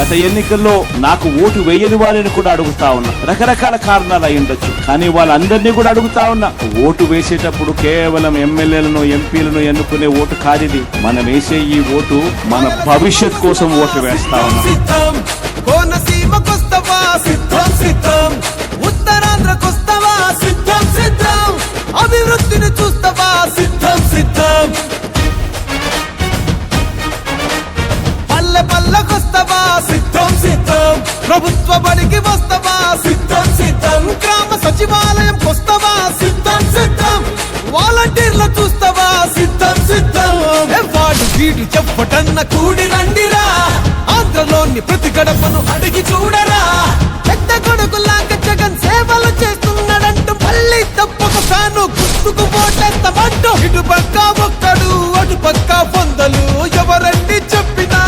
గత ఎన్నికల్లో నాకు ఓటు వేయని వారిని కూడా అడుగుతా ఉన్నా. రకరకాల కారణాలు అయి ఉండొచ్చు, కానీ వాళ్ళందరినీ కూడా అడుగుతా ఉన్నా. ఓటు వేసేటప్పుడు కేవలం ఎమ్మెల్యేలను ఎంపీలను ఎన్నుకునే ఓటు కాదిది. మనం వేసే ఈ ఓటు మన భవిష్యత్ కోసం ఓటు వేస్తా ఉన్నాం. ఉత్తరాంధ్రకొస్తావా సిద్ధం సిద్ధం, అభివృద్ధిని చూస్తావా సిద్ధం సిద్ధం, పల్లె పల్లెకొస్తావా సిద్ధం సిద్ధం, ప్రభుత్వ బడికి వస్తావా సిద్ధం సిద్ధం, గ్రామ సచివాలయం వస్తావా సిద్ధం సిద్ధం, వాలంటీర్ల చూస్తావా సిద్ధం సిద్ధం. వాడు వీడు చెప్పటన్న కూడి రండిరా, ఆంధ్రలోని ప్రతి గడపను అడిగి చూడరా. పెద్ద కొడుకులాగా జగన్ సేవలు చేస్తున్నాడంటూ మళ్ళీ తప్పక ఫ్యాను గుర్తుకు ఓటేస్తామంటూ ఇటు పక్క ఒక్కడు అటు పక్క 100, ఎవరండి చెప్పినా